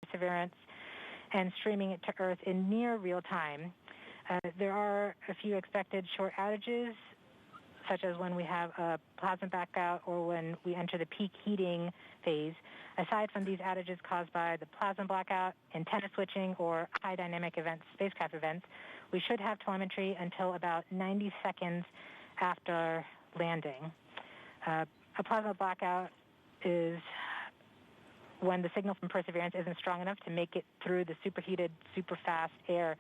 Perseverance and streaming it to Earth in near real time. There are a few expected short outages, such as when we have a plasma blackout or when we enter the peak heating phase. Aside from these outages caused by the plasma blackout, antenna switching, or high dynamic events, spacecraft events, we should have telemetry until about 90 seconds after landing. A plasma blackout is when the signal from Perseverance isn't strong enough to make it through the superheated, super fast air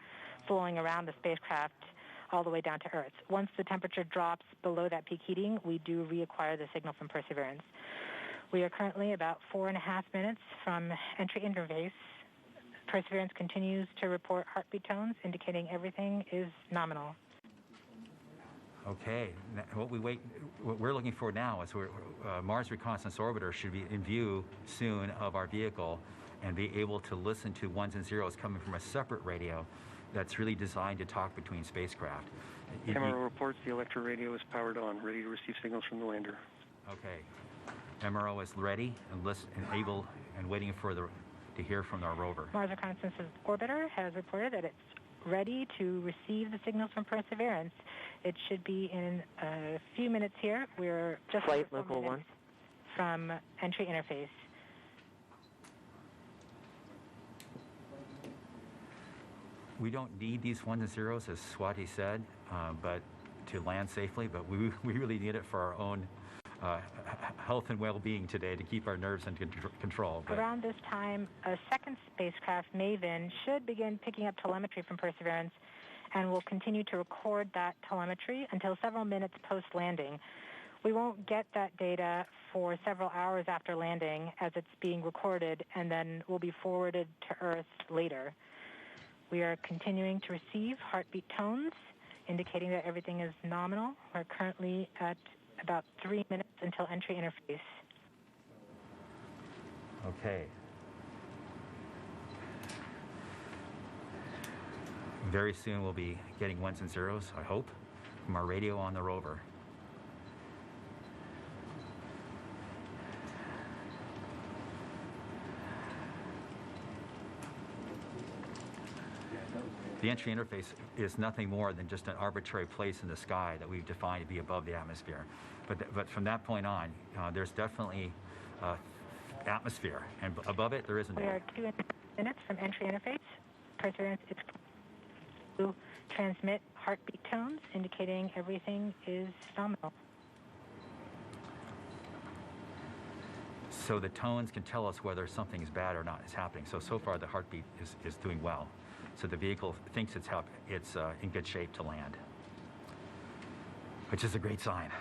flowing around the spacecraft all the way down to Earth. Once the temperature drops below that peak heating, we do reacquire the signal from Perseverance. We are currently about 4.5 minutes from entry interface. Perseverance continues to report heartbeat tones, indicating everything is nominal. Okay, what we're looking for now is Mars Reconnaissance Orbiter should be in view soon of our vehicle and be able to listen to ones and zeros coming from a separate radio that's really designed to talk between spacecraft. MRO reports the electro radio is powered on, ready to receive signals from the lander. Okay, MRO is ready and able and waiting for to hear from our rover. Mars Reconnaissance Orbiter has reported that it's ready to receive the signals from Perseverance. It should be in a few minutes here. We're just flight level 1 from entry interface. We don't need these ones and zeros, as Swati said, but to land safely. But we really need it for our own health and well-being today, to keep our nerves under control. But around this time, a second spacecraft, MAVEN, should begin picking up telemetry from Perseverance and will continue to record that telemetry until several minutes post-landing. We won't get that data for several hours after landing as it's being recorded and then will be forwarded to Earth later. We are continuing to receive heartbeat tones, indicating that everything is nominal. We're currently at about 3 minutes until entry interface. Okay. Very soon we'll be getting ones and zeros, I hope, from our radio on the rover. The entry interface is nothing more than just an arbitrary place in the sky that we've defined to be above the atmosphere. But from that point on, there's definitely atmosphere, and above it there isn't. We are 2 minutes from entry interface. Perseverance is to transmit heartbeat tones, indicating everything is nominal. So the tones can tell us whether something is bad or not is happening. So far the heartbeat is doing well. So the vehicle thinks it's in good shape to land, which is a great sign.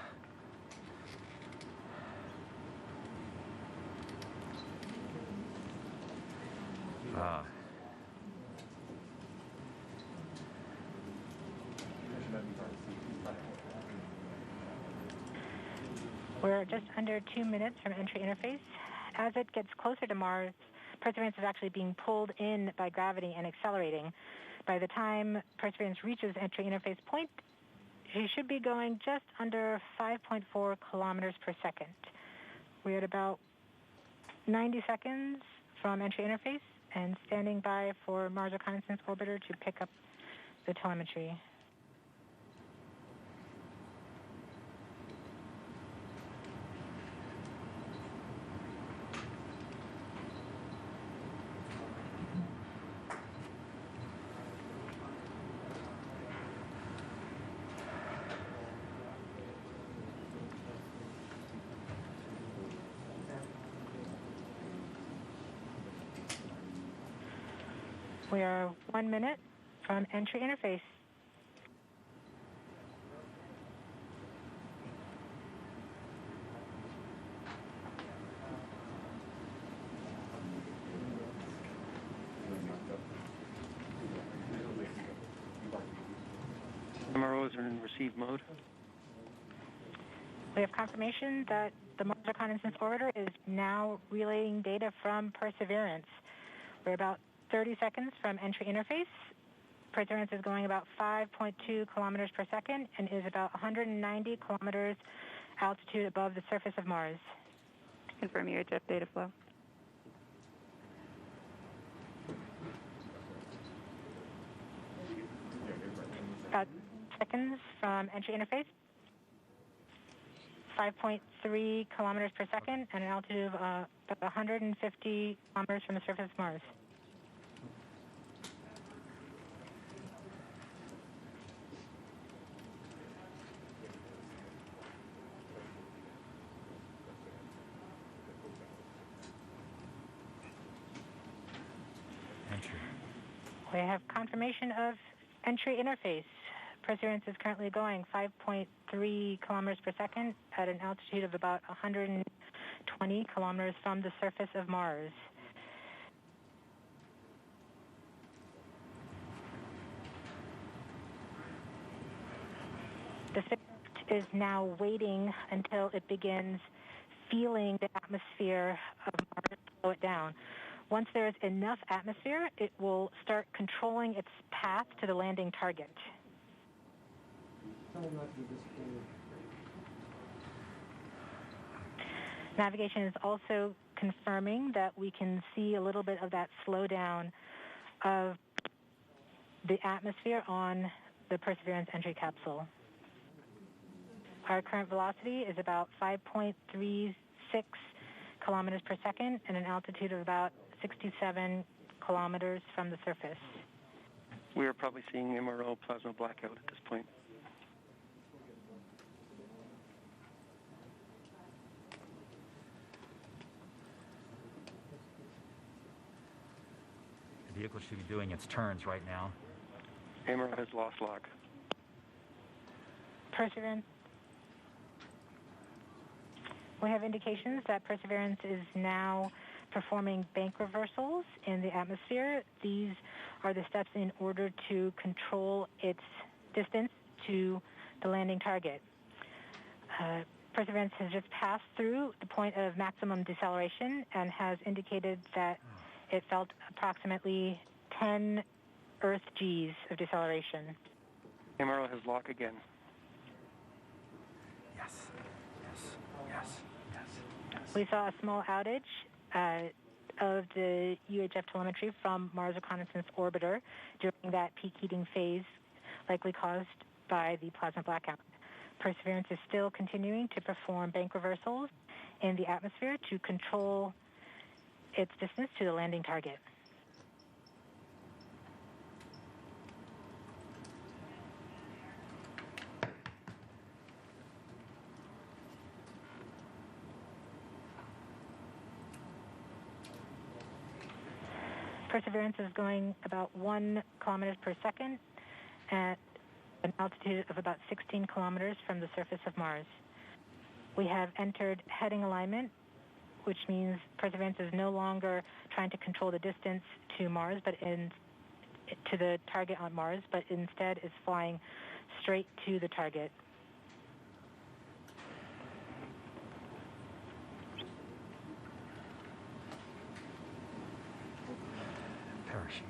We're just under 2 minutes from entry interface. As it gets closer to Mars, Perseverance is actually being pulled in by gravity and accelerating. By the time Perseverance reaches entry interface point, she should be going just under 5.4 kilometers per second. We're at about 90 seconds from entry interface and standing by for Mars Reconnaissance Orbiter to pick up the telemetry. We are 1 minute from entry interface. MRO is in receive mode. We have confirmation that the Mars Reconnaissance Orbiter is now relaying data from Perseverance. We're about 30 seconds from entry interface. Perseverance is going about 5.2 kilometers per second and is about 190 kilometers altitude above the surface of Mars. Confirm your jet data flow. seconds from entry interface. 5.3 kilometers per second at an altitude of about 150 kilometers from the surface of Mars. Entry. We have confirmation of entry interface. Perseverance is currently going 5.3 kilometers per second at an altitude of about 120 kilometers from the surface of Mars. The spacecraft is now waiting until it begins feeling the atmosphere of Mars to slow it down. Once there is enough atmosphere, it will start controlling its path to the landing target. Navigation is also confirming that we can see a little bit of that slowdown of the atmosphere on the Perseverance entry capsule. Our current velocity is about 5.36 kilometers per second at an altitude of about 67 kilometers from the surface. We are probably seeing MRO plasma blackout at this point. The vehicle should be doing its turns right now. MRO has lost lock. Perseverance. We have indications that Perseverance is now performing bank reversals in the atmosphere. These are the steps in order to control its distance to the landing target. Perseverance has just passed through the point of maximum deceleration and has indicated that it felt approximately 10 Earth Gs of deceleration. MRO has lock again. Yes, yes, yes, yes, yes. We saw a small outage of the UHF telemetry from Mars Reconnaissance Orbiter during that peak heating phase, likely caused by the plasma blackout. Perseverance is still continuing to perform bank reversals in the atmosphere to control its distance to the landing target. Perseverance is going about 1 kilometers per second at an altitude of about 16 kilometers from the surface of Mars. We have entered heading alignment, which means Perseverance is no longer trying to control the distance to Mars, to the target on Mars, but instead is flying straight to the target. Parachute.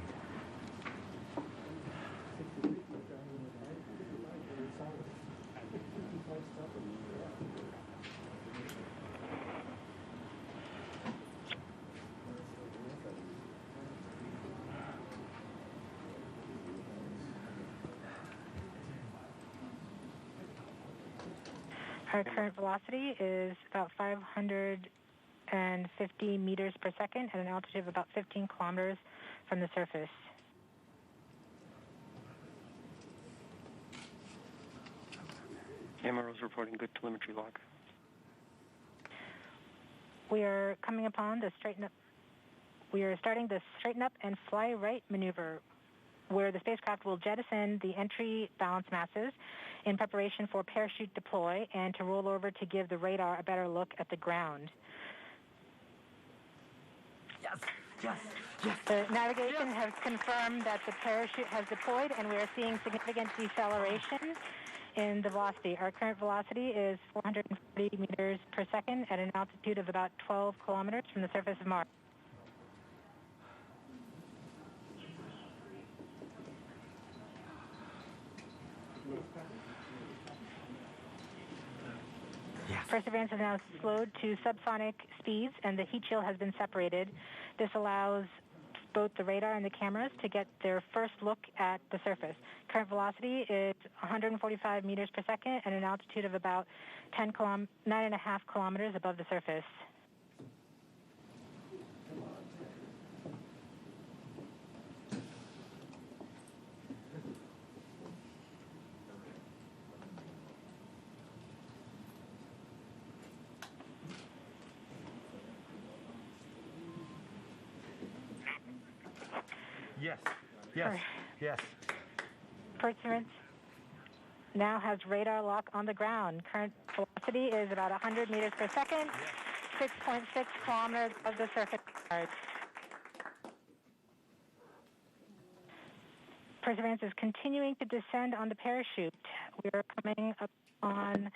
Our current velocity is about 550 meters per second at an altitude of about 15 kilometers from the surface. MRO is reporting good telemetry lock. We are coming upon the straighten up. We are starting the straighten up and fly right maneuver, where the spacecraft will jettison the entry balance masses in preparation for parachute deploy and to roll over to give the radar a better look at the ground. Yes, yes, yes. The navigation has confirmed that the parachute has deployed, and we are seeing significant deceleration in the velocity. Our current velocity is 440 meters per second at an altitude of about 12 kilometers from the surface of Mars. Yes. Perseverance is now slowed to subsonic speeds, and the heat shield has been separated. This allows both the radar and the cameras to get their first look at the surface. Current velocity is 145 meters per second at an altitude of about 9.5 kilometers above the surface. Yes, yes, yes. Perseverance now has radar lock on the ground. Current velocity is about 100 meters per second, 6.6 kilometers above the surface of Mars. Perseverance is continuing to descend on the parachute. We are coming up on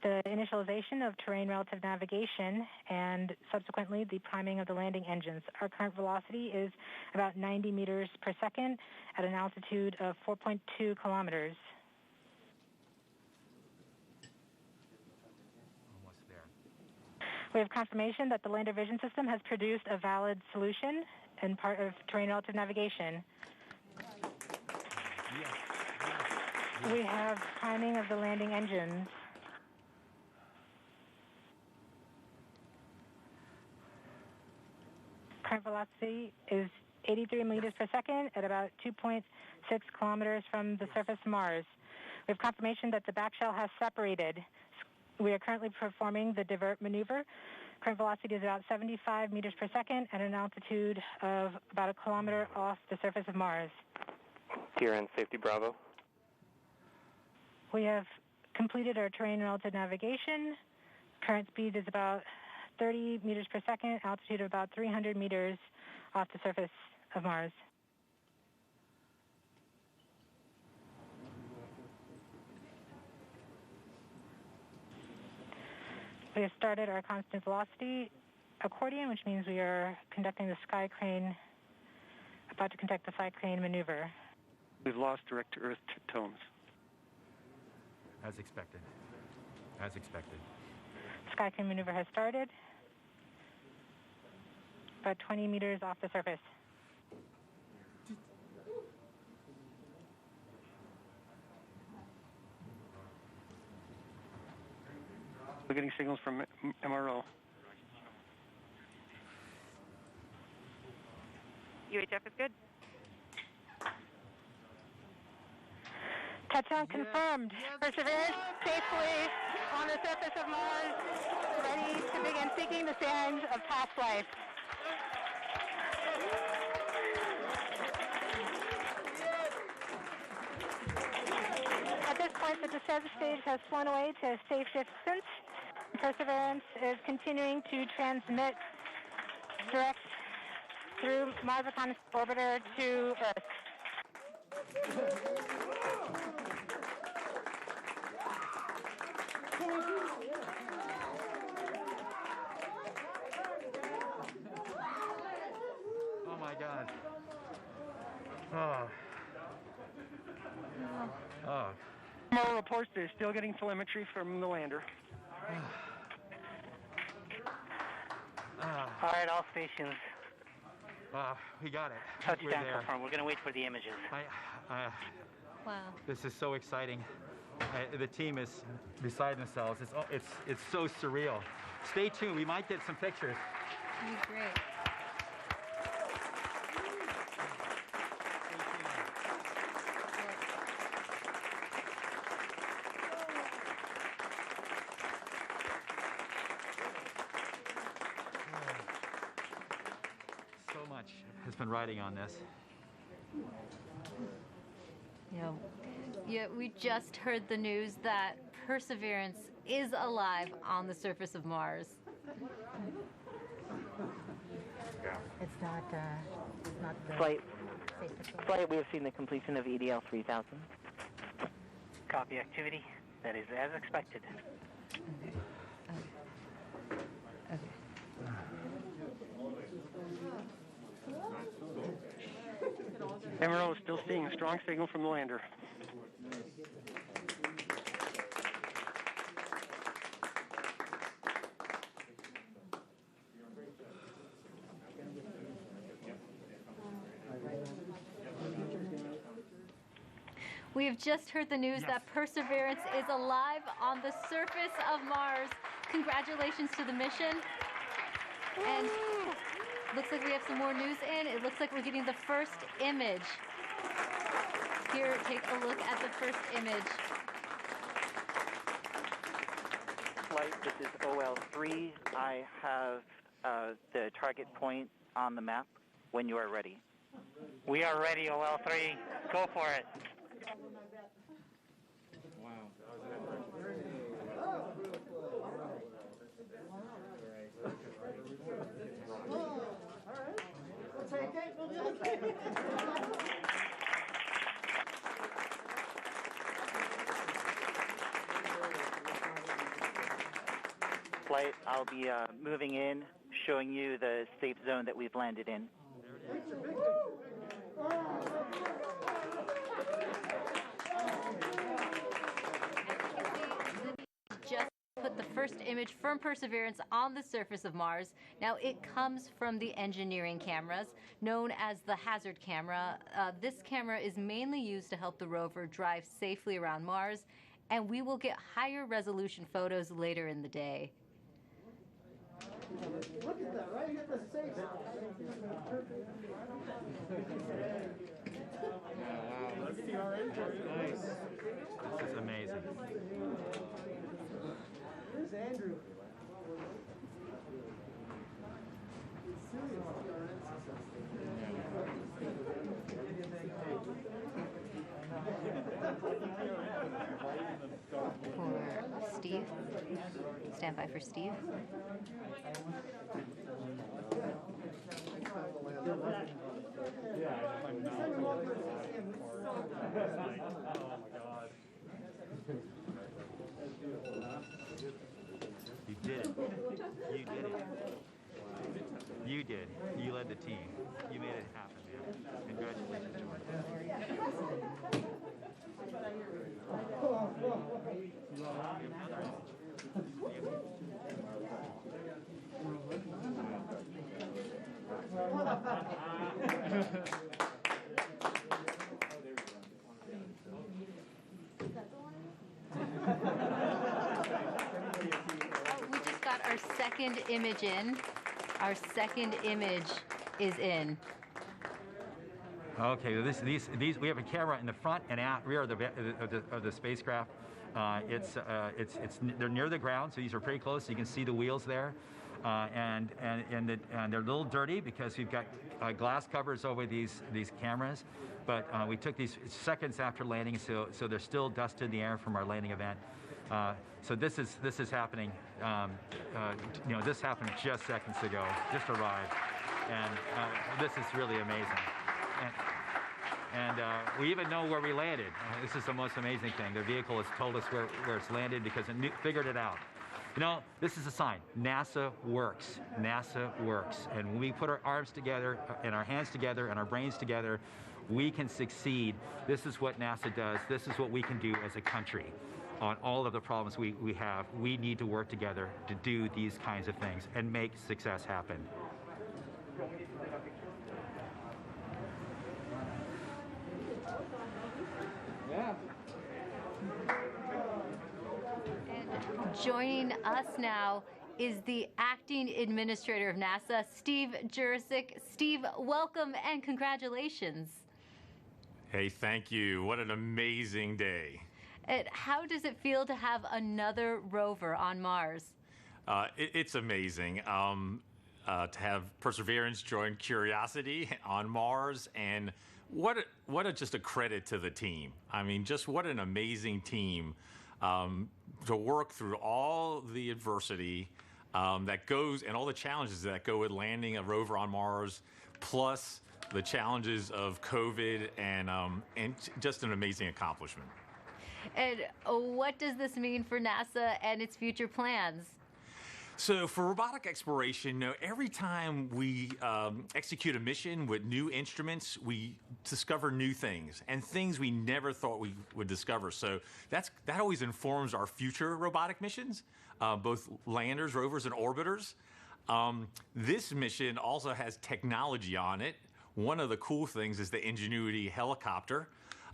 the initialization of terrain relative navigation and subsequently the priming of the landing engines. Our current velocity is about 90 meters per second at an altitude of 4.2 kilometers. Almost there. We have confirmation that the lander vision system has produced a valid solution and part of terrain relative navigation. Yes. We have priming of the landing engines. Current velocity is 83 meters per second at about 2.6 kilometers from the surface of Mars. We have confirmation that the back shell has separated. We are currently performing the divert maneuver. Current velocity is about 75 meters per second at an altitude of about a kilometer off the surface of Mars. TRN Safety Bravo. We have completed our terrain relative navigation. Current speed is about 30 meters per second, altitude of about 300 meters off the surface of Mars. We have started our constant velocity accordion, which means we are conducting the sky crane, about to conduct the sky crane maneuver. We've lost direct-to-Earth tones. As expected. As expected. Sky crane maneuver has started. About 20 meters off the surface. We're getting signals from MRO. UHF is good. Touchdown confirmed. Perseverance safely on the surface of Mars, ready to begin seeking the signs of past life. At this point, the descent stage has flown away to a safe distance. Perseverance is continuing to transmit direct through Mars Reconnaissance Orbiter to Earth. Oh my God. Oh. Oh. MRO reports they're still getting telemetry from the lander. All right, all stations. We got it. Touchdown confirmed. We're going to wait for the images. Wow. This is so exciting. The team is beside themselves. It's so surreal. Stay tuned. We might get some pictures. That'd be great. So much has been riding on this. Yeah, we just heard the news that Perseverance is alive on the surface of Mars. It's not the Flight, safe we have seen the completion of EDL 3000. copy activity. That is as expected. MRO is still seeing a strong signal from the lander. We have just heard the news that Perseverance is alive on the surface of Mars. Congratulations to the mission. And looks like we have some more news in. It looks like we're getting the first image. Here, take a look at the first image. Flight, this is OL3. I have the target point on the map when you are ready. We are ready, OL3. Go for it. Flight, I'll be moving in, showing you the safe zone that we've landed in. Just put the first image from Perseverance on the surface of Mars. Now it comes from the engineering cameras known as the hazard camera. This camera is mainly used to help the rover drive safely around Mars, and we will get higher resolution photos later in the day. Look at that, right? You got the safe. Wow. Let's see our engine. Nice. This is amazing. Here's Andrew. For Steve. Stand by for Steve. You did it. You did it. You did. You led the team. You made it happen, man. Congratulations, Jordan. We just got our second image in. Our second image is in. Okay, these we have a camera in the front and rear of the spacecraft. They're near the ground, so these are pretty close. So you can see the wheels there, and they're a little dirty because we've got glass covers over these cameras. But we took these seconds after landing, so there's still dust in the air from our landing event. So this is happening. This happened just seconds ago, just arrived, and this is really amazing. And we even know where we landed. This is the most amazing thing. The vehicle has told us where it's landed because it figured it out. This is a sign. NASA works. NASA works. And when we put our arms together and our hands together and our brains together, we can succeed. This is what NASA does. This is what we can do as a country. On all of the problems we have, we need to work together to do these kinds of things and make success happen. Yeah. And joining us now is the acting administrator of NASA, Steve Jurasik. Steve, welcome and congratulations. Hey, thank you. What an amazing day. And how does it feel to have another rover on Mars? It's amazing to have Perseverance join Curiosity on Mars, and what just a credit to the team. I mean, just what an amazing team to work through all the adversity that goes and all the challenges that go with landing a rover on Mars, plus the challenges of COVID, and just an amazing accomplishment. And what does this mean for NASA and its future plans? So for robotic exploration, every time we execute a mission with new instruments, we discover new things and things we never thought we would discover. So that always informs our future robotic missions, both landers, rovers, and orbiters. This mission also has technology on it. One of the cool things is the Ingenuity helicopter.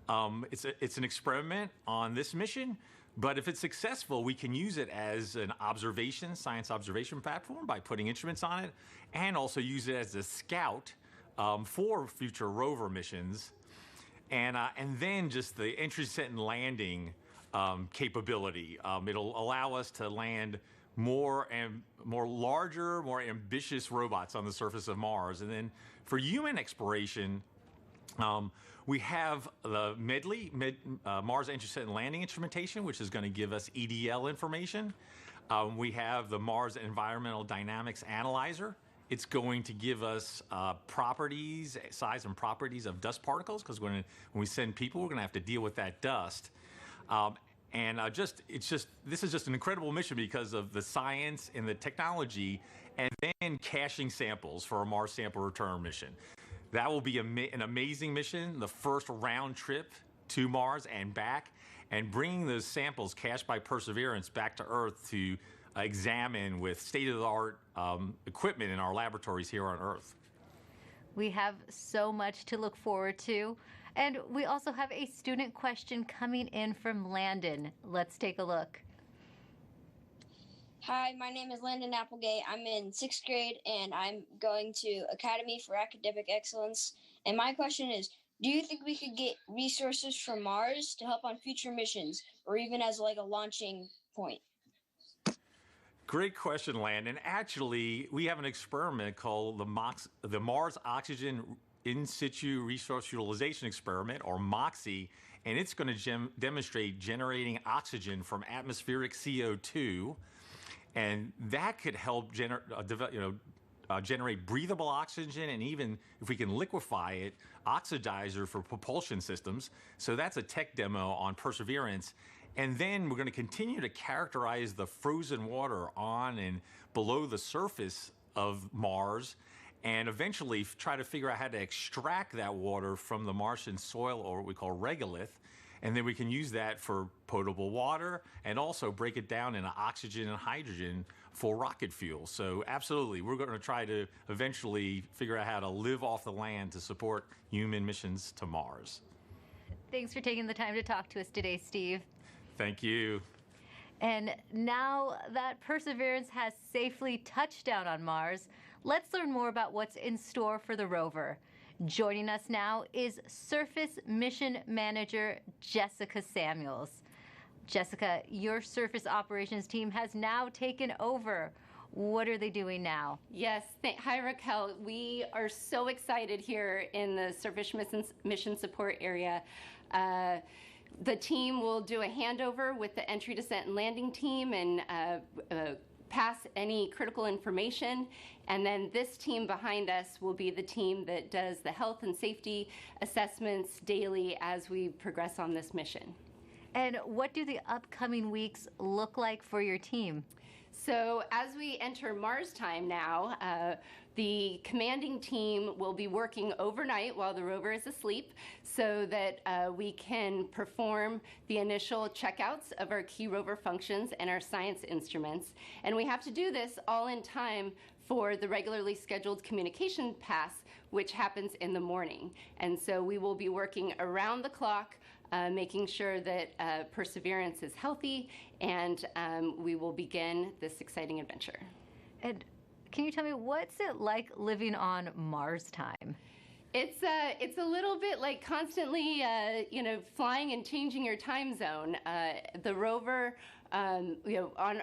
It's an experiment on this mission, but if it's successful, we can use it as an science observation platform by putting instruments on it, and also use it as a scout for future rover missions. And then just the entry, descent, and landing capability. It'll allow us to land more larger, more ambitious robots on the surface of Mars. And then for human exploration, we have the Mars Entry, Descent, and Landing Instrumentation, which is going to give us EDL information. We have the Mars Environmental Dynamics Analyzer. It's going to give us properties, size and properties of dust particles, because when we send people, we're going to have to deal with that dust. This is just an incredible mission because of the science and the technology, and then caching samples for a Mars sample return mission. That will be an amazing mission, the first round trip to Mars and back, and bringing those samples cached by Perseverance back to Earth to examine with state-of-the-art equipment in our laboratories here on Earth. We have so much to look forward to. And we also have a student question coming in from Landon. Let's take a look. Hi, my name is Landon Applegate. I'm in 6th grade, and I'm going to Academy for Academic Excellence. And my question is, do you think we could get resources from Mars to help on future missions, or even as like a launching point? Great question, Landon. Actually, we have an experiment called the Mars Oxygen In Situ Resource Utilization Experiment, or MOXIE, and it's going to demonstrate generating oxygen from atmospheric CO2, and that could help generate breathable oxygen, and even if we can liquefy it, oxidizer for propulsion systems. So that's a tech demo on Perseverance. And then we're going to continue to characterize the frozen water on and below the surface of Mars, and eventually try to figure out how to extract that water from the Martian soil, or what we call regolith, and then we can use that for potable water and also break it down into oxygen and hydrogen for rocket fuel. So absolutely, we're going to try to eventually figure out how to live off the land to support human missions to Mars. Thanks for taking the time to talk to us today, Steve. Thank you. And now that Perseverance has safely touched down on Mars, let's learn more about what's in store for the rover. Joining us now is Surface Mission Manager Jessica Samuels. Jessica, your surface operations team has now taken over. What are they doing now? Yes, hi Raquel. We are so excited here in the Surface Mission Support area. The team will do a handover with the Entry, Descent, and Landing team and pass any critical information. And then this team behind us will be the team that does the health and safety assessments daily as we progress on this mission. And what do the upcoming weeks look like for your team? So as we enter Mars time now, the commanding team will be working overnight while the rover is asleep so that we can perform the initial checkouts of our key rover functions and our science instruments. And we have to do this all in time for the regularly scheduled communication pass, which happens in the morning. And so we will be working around the clock, making sure that Perseverance is healthy, and we will begin this exciting adventure. And can you tell me, what's it like living on Mars time? It's a little bit like constantly, flying and changing your time zone. The rover, on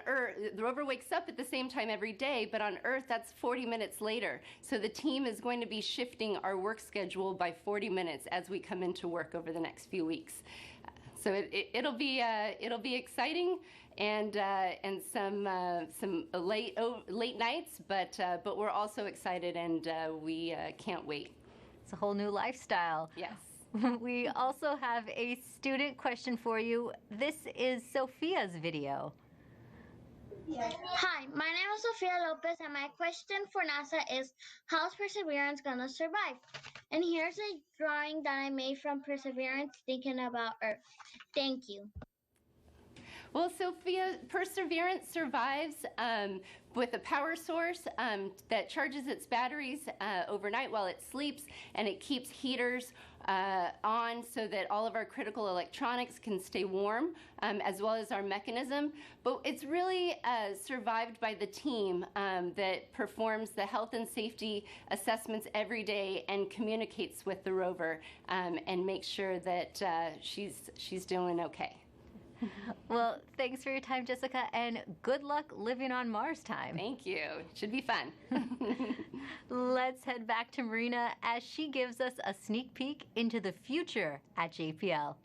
Earth, the rover wakes up at the same time every day, but on Earth, that's 40 minutes later. So the team is going to be shifting our work schedule by 40 minutes as we come into work over the next few weeks. So it'll be exciting and some late nights, but we're also excited and we can't wait. It's a whole new lifestyle. Yes. We also have a student question for you. This is Sophia's video. Hi, my name is Sofia Lopez, and my question for NASA is, how's Perseverance gonna survive? And here's a drawing that I made from Perseverance thinking about Earth. Thank you. Well, Sophia, Perseverance survives with a power source that charges its batteries overnight while it sleeps, and it keeps heaters on so that all of our critical electronics can stay warm, as well as our mechanism. But it's really survived by the team that performs the health and safety assessments every day and communicates with the rover and makes sure that she's doing okay. Well, thanks for your time, Jessica, and good luck living on Mars time. Thank you. Should be fun. Let's head back to Marina as she gives us a sneak peek into the future at JPL.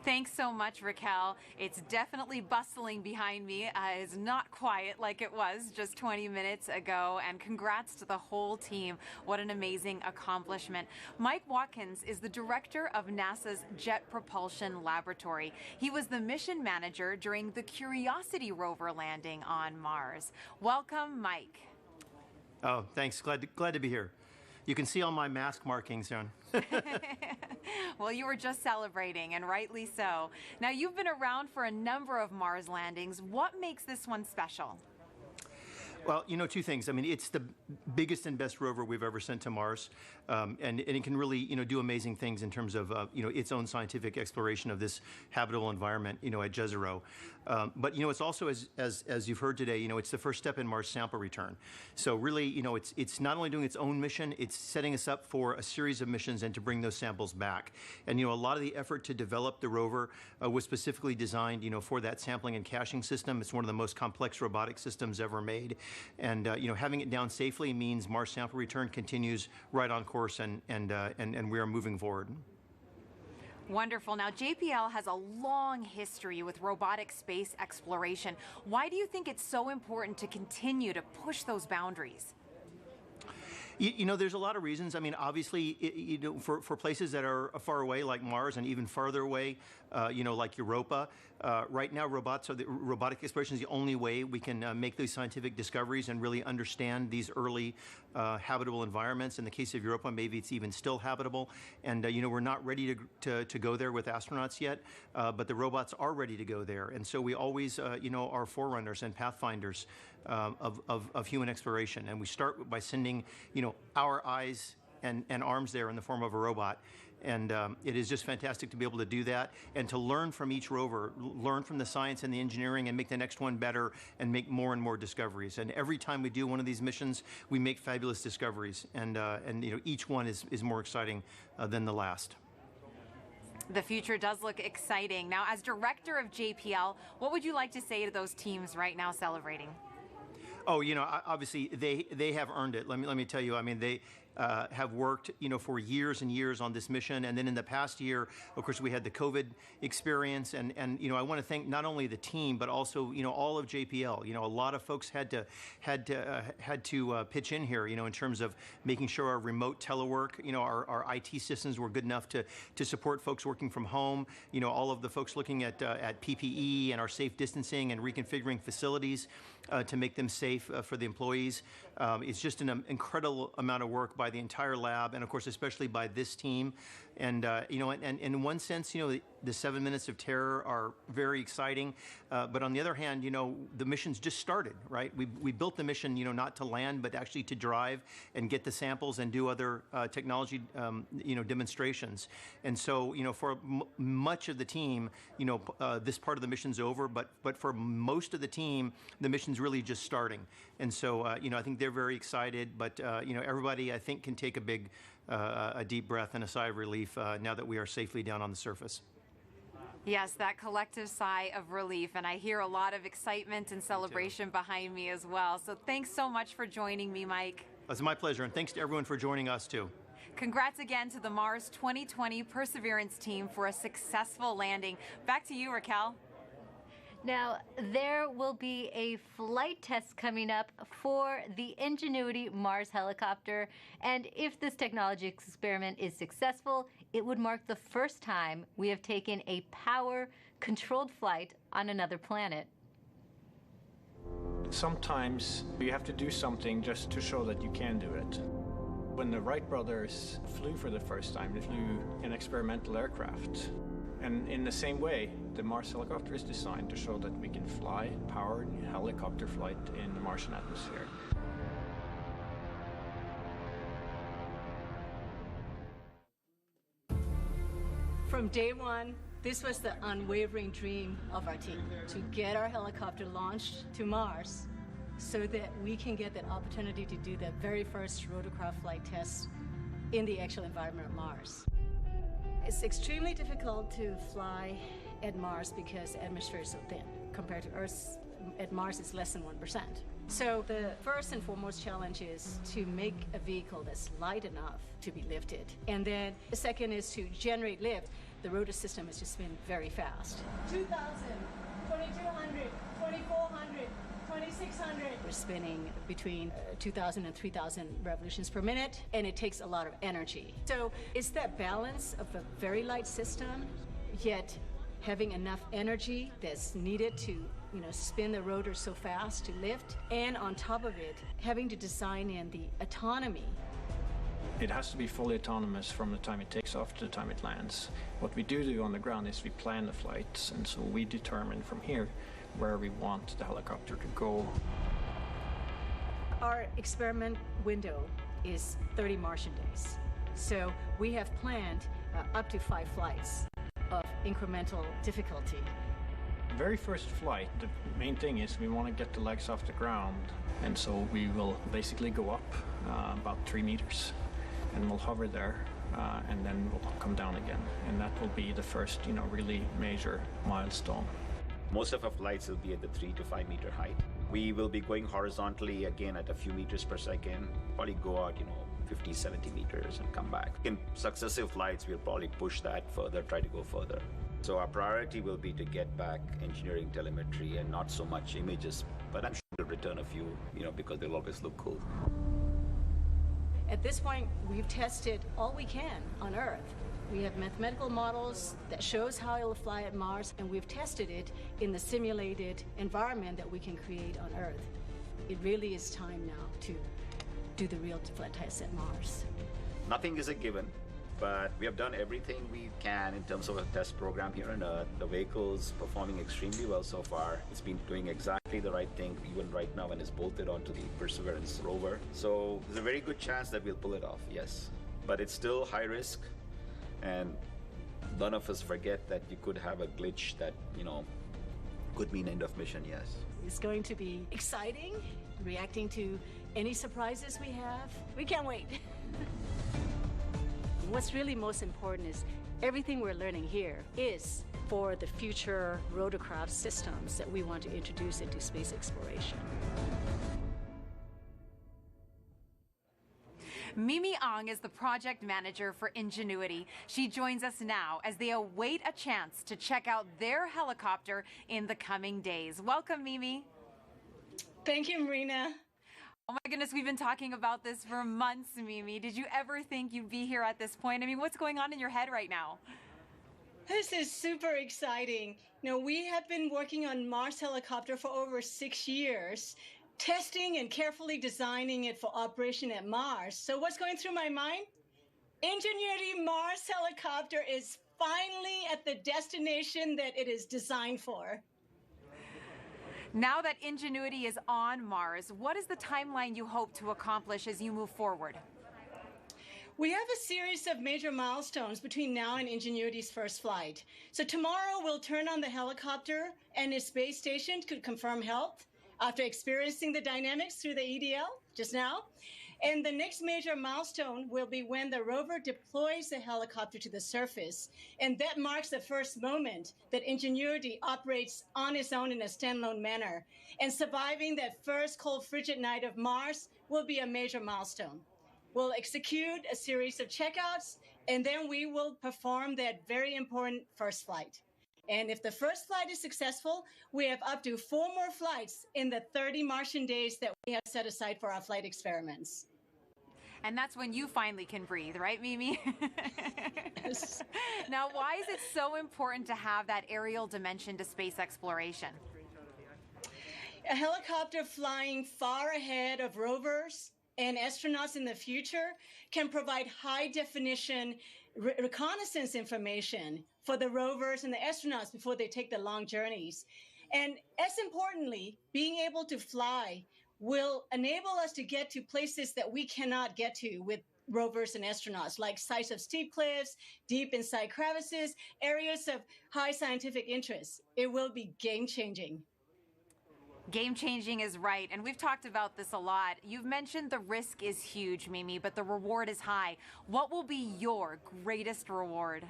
Thanks so much, Raquel. It's definitely bustling behind me. It's not quiet like it was just 20 minutes ago. And congrats to the whole team. What an amazing accomplishment. Mike Watkins is the director of NASA's Jet Propulsion Laboratory. He was the mission manager during the Curiosity rover landing on Mars. Welcome, Mike. Oh, thanks. Glad to be here. You can see all my mask markings on. Well, you were just celebrating, and rightly so. Now, you've been around for a number of Mars landings. What makes this one special? Well, you know, two things. I mean, it's the biggest and best rover we've ever sent to Mars, and it can really, you know, do amazing things in terms of, you know, its own scientific exploration of this habitable environment, you know, at Jezero. But, you know, it's also, as you've heard today, you know, it's the first step in Mars sample return. So really, you know, it's not only doing its own mission, it's setting us up for a series of missions and to bring those samples back. And, you know, a lot of the effort to develop the rover was specifically designed, you know, for that sampling and caching system. It's one of the most complex robotic systems ever made. And, you know, having it down safely means Mars sample return continues right on course, and we are moving forward. Wonderful. Now, JPL has a long history with robotic space exploration. Why do you think it's so important to continue to push those boundaries? You know, there's a lot of reasons. I mean, obviously, you know, for places that are far away, like Mars, and even farther away, you know, like Europa, right now, robotic exploration is the only way we can make these scientific discoveries and really understand these early habitable environments. In the case of Europa, maybe it's even still habitable. And, you know, we're not ready to go there with astronauts yet, but the robots are ready to go there. And so we always, you know, are forerunners and pathfinders of human exploration. And we start by sending, you know, our eyes and arms there in the form of a robot. And it is just fantastic to be able to do that and to learn from each rover, learn from the science and the engineering and make the next one better and make more and more discoveries. And every time we do one of these missions, we make fabulous discoveries. And you know, each one is more exciting than the last. The future does look exciting. Now, as director of JPL, what would you like to say to those teams right now celebrating? Oh, you know, obviously they have earned it. Let me tell you. I mean, they have worked, you know, for years and years on this mission, and then in the past year, of course, we had the COVID experience, and you know, I want to thank not only the team but also, you know, all of JPL. You know, a lot of folks had to pitch in here, you know, in terms of making sure our remote telework, you know, our IT systems were good enough to support folks working from home. You know, all of the folks looking at PPE and our safe distancing and reconfiguring facilities to make them safe for the employees. It's just an incredible amount of work by the entire lab, and of course, especially by this team. And you know, and in one sense, you know, the 7 minutes of terror are very exciting. But on the other hand, you know, the mission's just started, right? We built the mission, you know, not to land, but actually to drive and get the samples and do other technology, you know, demonstrations. And so, you know, for much of the team, you know, this part of the mission's over. But for most of the team, the mission's really just starting. And so, you know, I think they're very excited. But you know, everybody, I think, can take a deep breath and a sigh of relief now that we are safely down on the surface. Yes, that collective sigh of relief, and I hear a lot of excitement and celebration behind me as well. So thanks so much for joining me, Mike. It's my pleasure, and thanks to everyone for joining us, too. Congrats again to the Mars 2020 Perseverance team for a successful landing. Back to you, Raquel. Now, there will be a flight test coming up for the Ingenuity Mars helicopter, and if this technology experiment is successful, it would mark the first time we have taken a power-controlled flight on another planet. Sometimes you have to do something just to show that you can do it. When the Wright brothers flew for the first time, they flew an experimental aircraft. And in the same way, the Mars helicopter is designed to show that we can fly powered helicopter flight in the Martian atmosphere. From day one, this was the unwavering dream of our team, to get our helicopter launched to Mars so that we can get that opportunity to do the very first rotorcraft flight test in the actual environment of Mars. It's extremely difficult to fly at Mars because the atmosphere is so thin. Compared to Earth, at Mars it's less than 1%. So the first and foremost challenge is to make a vehicle that's light enough to be lifted. And then the second is to generate lift. The rotor system has just been very fast. 2,000, 2,200, 2,400, 2,600. We're spinning between 2,000 and 3,000 revolutions per minute, and it takes a lot of energy. So it's that balance of a very light system, yet having enough energy that's needed to spin the rotor so fast to lift, and on top of it, having to design in the autonomy. It has to be fully autonomous from the time it takes off to the time it lands. What we do on the ground is we plan the flights, and so we determine from here where we want the helicopter to go. Our experiment window is 30 Martian days. So we have planned up to 5 flights of incremental difficulty. Very first flight, the main thing is we want to get the legs off the ground, and so we will basically go up about 3 meters, and we'll hover there, and then we'll come down again, and that will be the first, really major milestone. Most of our flights will be at the 3 to 5 meter height. We will be going horizontally again at a few meters per second, probably go out, 50, 70 meters and come back. In successive flights, we'll probably push that further, try to go further. So our priority will be to get back engineering telemetry and not so much images, but I'm sure we'll return a few, because they'll always look cool. At this point, we've tested all we can on Earth. We have mathematical models that shows how it'll fly at Mars, and we've tested it in the simulated environment that we can create on Earth. It really is time now to do the real flight tests at Mars. Nothing is a given, but we have done everything we can in terms of a test program here on Earth. The vehicle's performing extremely well so far. It's been doing exactly the right thing, even right now when it's bolted onto the Perseverance rover. So there's a very good chance that we'll pull it off, yes. But it's still high risk, and none of us forget that you could have a glitch that, could mean end of mission, yes. It's going to be exciting, reacting to any surprises we have. We can't wait. What's really most important is everything we're learning here is for the future rotorcraft systems that we want to introduce into space exploration. Mimi Ang is the project manager for Ingenuity. She joins us now as they await a chance to check out their helicopter in the coming days. Welcome, Mimi. Thank you, Marina. Oh my goodness, we've been talking about this for months, Mimi. Did you ever think you'd be here at this point? I mean, what's going on in your head right now? This is super exciting. We have been working on Mars helicopter for over 6 years, testing and carefully designing it for operation at Mars. So what's going through my mind? Ingenuity Mars helicopter is finally at the destination that it is designed for. Now that Ingenuity is on Mars, what is the timeline you hope to accomplish as you move forward? We have a series of major milestones between now and Ingenuity's first flight. So tomorrow we'll turn on the helicopter and its base station to confirm health after experiencing the dynamics through the EDL just now. And the next major milestone will be when the rover deploys the helicopter to the surface. And that marks the first moment that Ingenuity operates on its own in a standalone manner. And surviving that first cold, frigid night of Mars will be a major milestone. We'll execute a series of checkouts, and then we will perform that very important first flight. And if the first flight is successful, we have up to 4 more flights in the 30 Martian days that we have set aside for our flight experiments. And that's when you finally can breathe, right, Mimi? Yes. Now, why is it so important to have that aerial dimension to space exploration? A helicopter flying far ahead of rovers and astronauts in the future can provide high-definition reconnaissance information for the rovers and the astronauts before they take the long journeys. And as importantly, being able to fly will enable us to get to places that we cannot get to with rovers and astronauts, like sites of steep cliffs, deep inside crevices, areas of high scientific interest. It will be game-changing. Game-changing is right, and we've talked about this a lot. You've mentioned the risk is huge, Mimi, but the reward is high. What will be your greatest reward?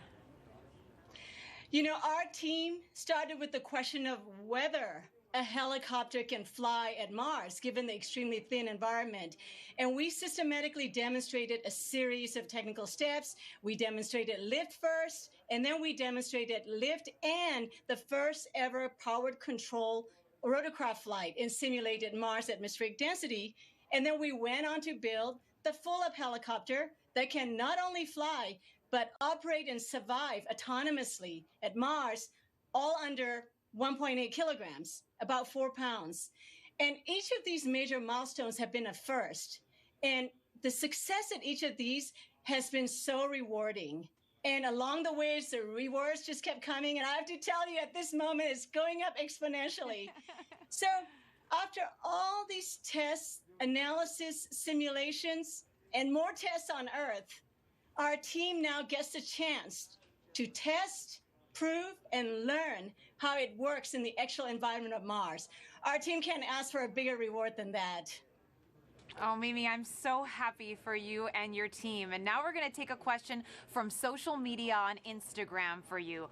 You know, our team started with the question of whether a helicopter can fly at Mars, given the extremely thin environment. And we systematically demonstrated a series of technical steps. We demonstrated lift first, and then we demonstrated lift and the first ever powered control rotorcraft flight in simulated Mars atmospheric density. And then we went on to build the full-up helicopter that can not only fly, but operate and survive autonomously at Mars, all under 1.8 kilograms, about 4 pounds. And each of these major milestones have been a first. And the success at each of these has been so rewarding. And along the way, the rewards just kept coming. And I have to tell you, at this moment, it's going up exponentially. So after all these tests, analysis, simulations, and more tests on Earth, our team now gets a chance to test, prove, and learn how it works in the actual environment of Mars. Our team can't ask for a bigger reward than that. Oh, Mimi, I'm so happy for you and your team. And now we're going to take a question from social media on Instagram for you.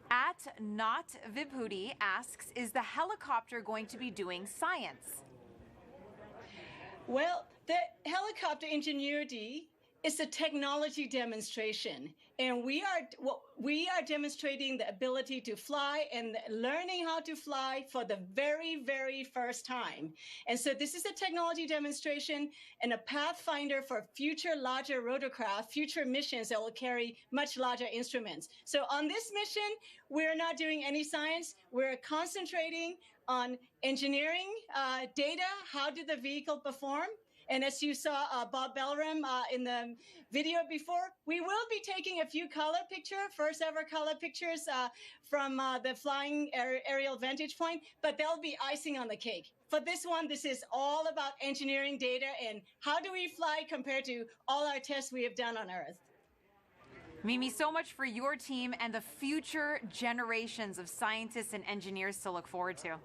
At Not Vibhuti asks, is the helicopter going to be doing science? Well, the helicopter Ingenuity is a technology demonstration, and we are demonstrating the ability to fly and learning how to fly for the very, very first time. And so this is a technology demonstration and a pathfinder for future larger rotorcraft, future missions that will carry much larger instruments. So on this mission, we're not doing any science. We're concentrating on engineering data. How did the vehicle perform? And as you saw Bob Belram in the video before, we will be taking a few first ever color pictures from the flying aerial vantage point, but they'll be icing on the cake. For this one, this is all about engineering data and how do we fly compared to all our tests we have done on Earth. Mimi, so much for your team and the future generations of scientists and engineers to look forward to.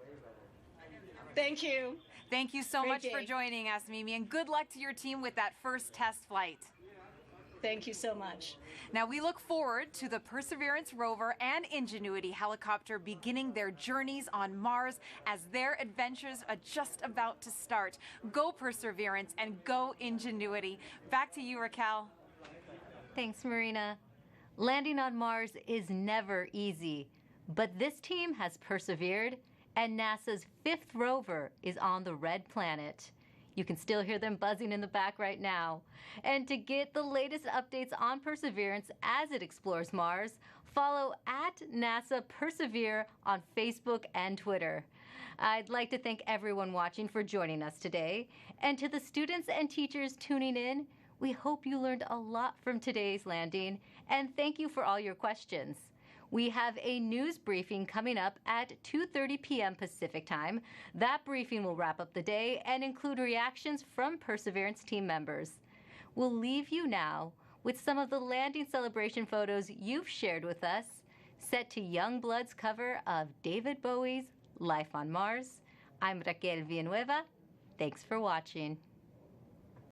Thank you. Thank you so Great much day. for joining us, Mimi, and good luck to your team with that first test flight. Thank you so much. Now, we look forward to the Perseverance rover and Ingenuity helicopter beginning their journeys on Mars as their adventures are just about to start. Go Perseverance and go Ingenuity. Back to you, Raquel. Thanks, Marina. Landing on Mars is never easy, but this team has persevered, and NASA's 5th rover is on the red planet. You can still hear them buzzing in the back right now. And to get the latest updates on Perseverance as it explores Mars, follow at NASA Persevere on Facebook and Twitter. I'd like to thank everyone watching for joining us today. And to the students and teachers tuning in, we hope you learned a lot from today's landing, and thank you for all your questions. We have a news briefing coming up at 2:30 p.m. Pacific Time. That briefing will wrap up the day and include reactions from Perseverance team members. We'll leave you now with some of the landing celebration photos you've shared with us, set to Youngblood's cover of David Bowie's Life on Mars. I'm Raquel Villanueva. Thanks for watching.